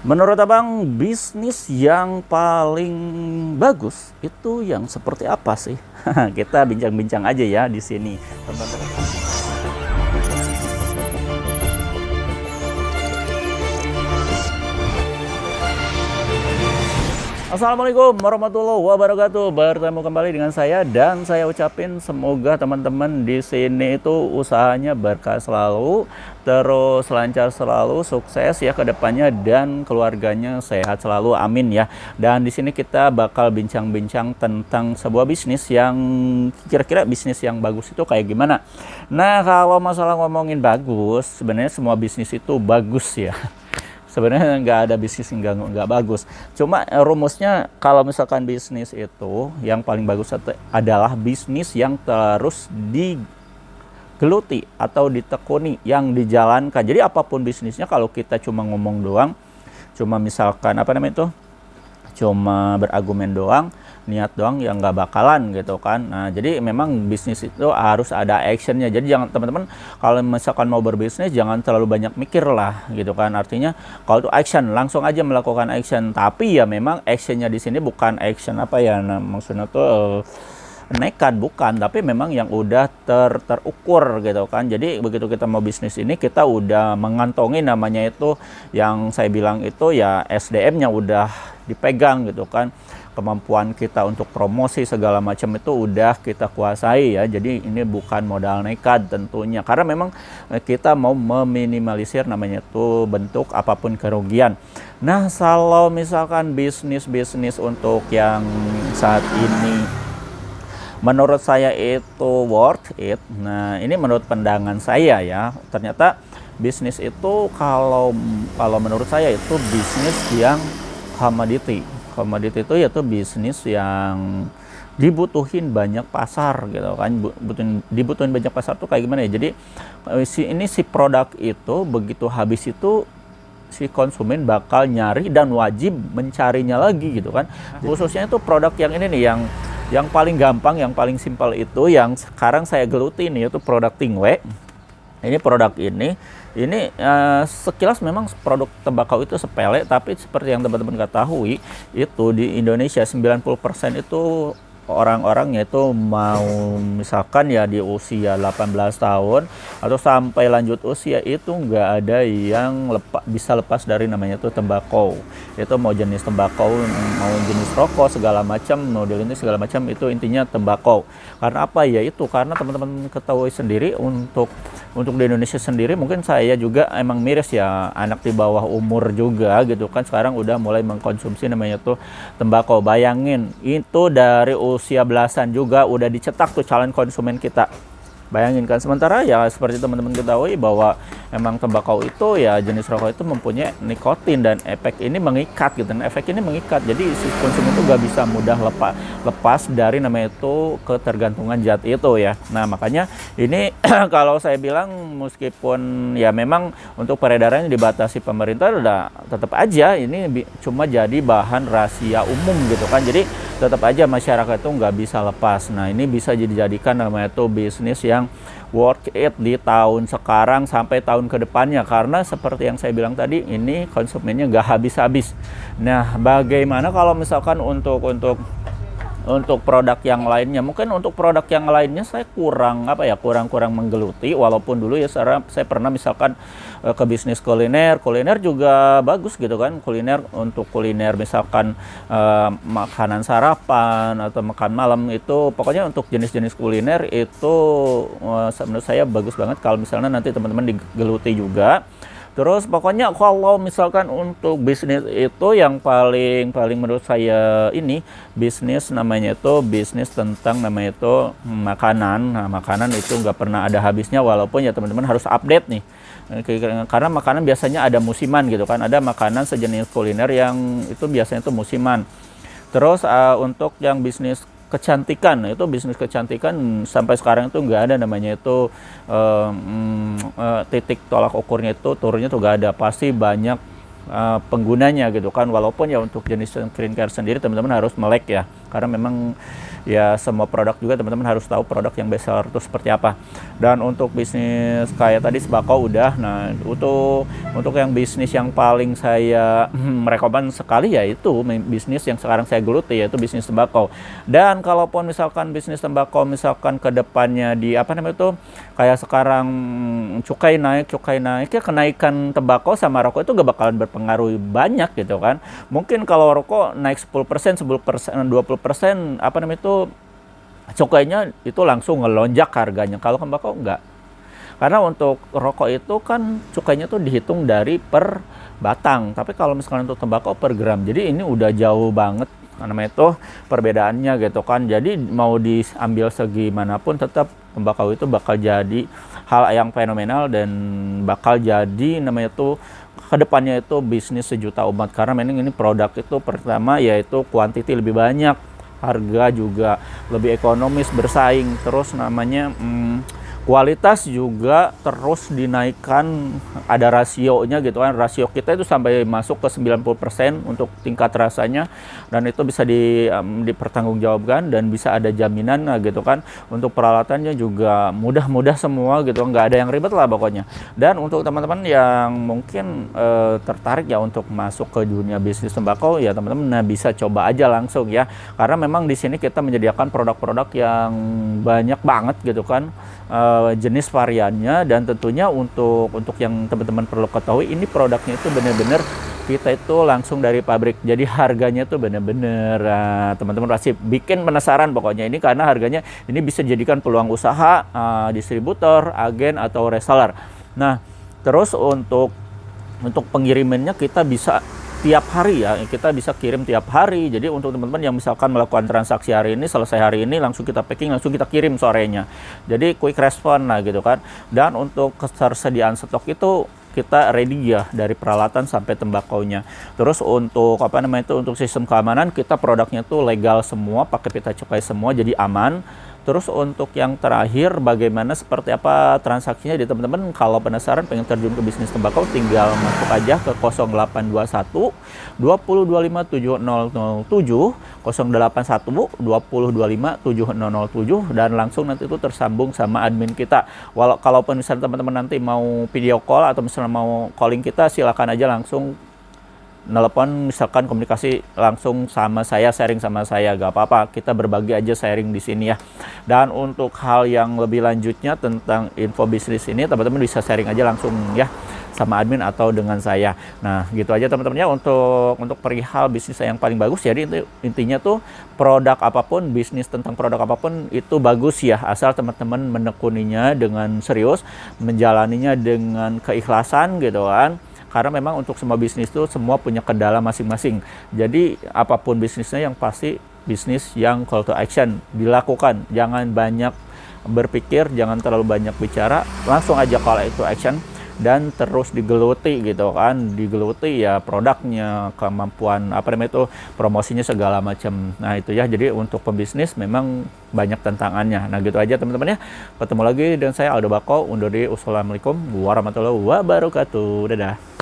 Menurut Abang, bisnis yang paling bagus itu yang seperti apa sih? Kita bincang-bincang aja ya di sini, teman-teman. Assalamualaikum warahmatullahi wabarakatuh. Bertemu kembali dengan saya dan saya ucapin semoga teman-teman di sini itu usahanya berkah selalu, terus lancar selalu, sukses ya ke depannya dan keluarganya sehat selalu. Amin ya. Dan di sini kita bakal bincang-bincang tentang sebuah bisnis yang kira-kira bisnis yang bagus itu kayak gimana. Nah, kalau masalah ngomongin bagus, sebenarnya semua bisnis itu bagus ya. Sebenarnya nggak ada bisnis yang nggak bagus. Cuma rumusnya kalau misalkan bisnis itu yang paling bagus adalah bisnis yang terus digeluti atau ditekuni, yang dijalankan. Jadi apapun bisnisnya, kalau kita cuma ngomong doang, cuma misalkan apa namanya itu, cuma beragumen doang, niat doang, yang nggak bakalan gitu kan. Nah, jadi memang bisnis itu harus ada actionnya. Jadi jangan, teman-teman, kalau misalkan mau berbisnis jangan terlalu banyak mikir lah gitu kan. Artinya kalau itu action, langsung aja melakukan action. Tapi ya memang actionnya di sini bukan action apa ya, nah, maksudnya tuh nekat, bukan, tapi memang yang udah terukur gitu kan. Jadi begitu kita mau bisnis ini, kita udah mengantongi namanya itu, yang saya bilang itu ya SDM-nya udah dipegang gitu kan. Kemampuan kita untuk promosi segala macam itu udah kita kuasai ya. Jadi ini bukan modal nekat tentunya, karena memang kita mau meminimalisir namanya itu bentuk apapun kerugian. Nah, kalau misalkan bisnis-bisnis untuk yang saat ini menurut saya itu worth it. Nah, ini menurut pandangan saya ya. Ternyata bisnis itu kalau menurut saya itu bisnis yang commodity. Commodity itu yaitu bisnis yang dibutuhin banyak pasar gitu kan. Dibutuhin banyak pasar tuh kayak gimana ya? Jadi si produk itu begitu habis itu si konsumen bakal nyari dan wajib mencarinya lagi gitu kan. Khususnya itu produk yang ini nih, yang paling gampang, yang paling simpel itu yang sekarang saya geluti nih, yaitu produk Tingwe. Ini produk ini sekilas memang produk tembakau itu sepele, tapi seperti yang teman-teman ketahui, itu di Indonesia 90% itu orang-orangnya itu mau misalkan ya di usia 18 tahun atau sampai lanjut usia itu nggak ada yang bisa lepas dari namanya itu tembakau. Itu mau jenis tembakau, mau jenis rokok segala macam, model ini segala macam, itu intinya tembakau. Karena apa ya, itu karena teman-teman ketahui sendiri, untuk di Indonesia sendiri, mungkin saya juga emang miris ya, anak di bawah umur juga gitu kan, sekarang udah mulai mengkonsumsi namanya tuh tembakau. Bayangin, itu dari usia belasan juga udah dicetak tuh calon konsumen kita. Bayangin kan, sementara ya seperti teman-teman ketahui bahwa emang tembakau itu ya jenis rokok itu mempunyai nikotin dan efek ini mengikat gitu. Dan efek ini mengikat, jadi si konsumen itu gak bisa mudah lepas dari namanya itu ketergantungan zat itu ya. Nah, makanya ini kalau saya bilang, meskipun ya memang untuk peredarannya dibatasi pemerintah, udah tetap aja ini cuma jadi bahan rahasia umum gitu kan. Jadi tetap aja masyarakat itu nggak bisa lepas. Nah, ini bisa dijadikan namanya itu bisnis yang worth it di tahun sekarang sampai tahun kedepannya, karena seperti yang saya bilang tadi, ini konsumennya nggak habis-habis. Nah, bagaimana kalau misalkan untuk produk yang lainnya? Mungkin untuk produk yang lainnya saya kurang menggeluti, walaupun dulu ya saya pernah misalkan ke bisnis kuliner juga bagus gitu kan. Untuk kuliner misalkan makanan sarapan atau makan malam, itu pokoknya untuk jenis-jenis kuliner itu menurut saya bagus banget kalau misalnya nanti teman-teman digeluti juga. Terus pokoknya kalau misalkan untuk bisnis itu yang paling menurut saya ini bisnis namanya itu bisnis tentang namanya itu makanan. Nah, makanan itu nggak pernah ada habisnya, walaupun ya teman-teman harus update nih. Karena makanan biasanya ada musiman gitu kan. Ada makanan sejenis kuliner yang itu biasanya itu musiman. Terus untuk yang bisnis kecantikan, itu bisnis kecantikan sampai sekarang itu nggak ada namanya itu titik tolak ukurnya, itu turunnya tuh nggak ada. Pasti banyak penggunanya gitu kan. Walaupun ya untuk jenis skincare sendiri teman-teman harus melek ya, karena memang ya semua produk juga teman-teman harus tahu produk yang best seller itu seperti apa. Dan untuk bisnis kayak tadi sembako udah. Nah, untuk yang bisnis yang paling saya merekomend sekali yaitu bisnis yang sekarang saya geluti, yaitu bisnis tembakau. Dan kalaupun misalkan bisnis tembakau misalkan ke depannya di apa namanya itu kayak sekarang cukai naik ya, kenaikan tembakau sama rokok itu gak bakalan berpengaruh banyak gitu kan. Mungkin kalau rokok naik 10%, 10%, 20%, apa namanya itu cukainya itu langsung ngelonjak harganya. Kalau tembakau enggak. Karena untuk rokok itu kan cukainya tuh dihitung dari per batang. Tapi kalau misalkan untuk tembakau per gram. Jadi ini udah jauh banget namanya itu perbedaannya gitu kan. Jadi mau diambil segimanapun tetap tembakau itu bakal jadi hal yang fenomenal dan bakal jadi namanya itu kedepannya itu bisnis sejuta umat. Karena memang ini produk itu pertama yaitu kuantiti lebih banyak, harga juga lebih ekonomis bersaing, terus namanya kualitas juga terus dinaikkan, ada rasionya gitu kan. Rasio kita itu sampai masuk ke 90% untuk tingkat rasanya, dan itu bisa dipertanggungjawabkan dan bisa ada jaminan gitu kan. Untuk peralatannya juga mudah-mudah semua gitu, nggak ada yang ribet lah pokoknya. Dan untuk teman-teman yang mungkin tertarik ya untuk masuk ke dunia bisnis tembakau ya teman-teman bisa coba aja langsung ya, karena memang di sini kita menyediakan produk-produk yang banyak banget gitu kan, jenis variannya. Dan tentunya untuk yang teman-teman perlu ketahui, ini produknya itu benar-benar kita itu langsung dari pabrik, jadi harganya tuh benar-benar teman-teman pasti bikin penasaran pokoknya ini, karena harganya ini bisa dijadikan peluang usaha, distributor, agen atau reseller. Nah, terus untuk pengirimannya kita bisa tiap hari ya, kita bisa kirim tiap hari. Jadi untuk teman-teman yang misalkan melakukan transaksi hari ini, selesai hari ini, langsung kita packing, langsung kita kirim sorenya. Jadi quick response lah gitu kan. Dan untuk ketersediaan stok itu kita ready ya, dari peralatan sampai tembakaunya. Terus untuk apa namanya itu untuk sistem keamanan, kita produknya tuh legal semua, pakai pita cukai semua, jadi aman. Terus untuk yang terakhir, bagaimana seperti apa transaksinya di teman-teman kalau penasaran pengen terjun ke bisnis tembakau, tinggal masuk aja ke 0821 2025 7007, 081 2025 7007, dan langsung nanti itu tersambung sama admin kita. Kalaupun misalnya teman-teman nanti mau video call atau misalnya mau calling kita, silakan aja langsung nelpon, misalkan komunikasi langsung sama saya, sharing sama saya, gak apa-apa, kita berbagi aja sharing di sini ya. Dan untuk hal yang lebih lanjutnya tentang info bisnis ini, teman-teman bisa sharing aja langsung ya sama admin atau dengan saya. Nah, gitu aja teman-teman ya untuk perihal bisnis yang paling bagus. Jadi intinya tuh produk apapun, bisnis tentang produk apapun itu bagus ya, asal teman-teman menekuninya dengan serius, menjalaninya dengan keikhlasan gitu kan. Karena memang untuk semua bisnis itu semua punya kendala masing-masing. Jadi apapun bisnisnya yang pasti bisnis yang call to action dilakukan. Jangan banyak berpikir, jangan terlalu banyak bicara, langsung aja call to action dan terus digeluti gitu kan. Digeluti ya produknya, kemampuan apa namanya itu, promosinya segala macam. Nah itu ya, jadi untuk pembisnis memang banyak tantangannya. Nah gitu aja teman-teman ya. Ketemu lagi dengan saya Aldo Bako undur diri. Wassalamualaikum warahmatullahi wabarakatuh. Dadah.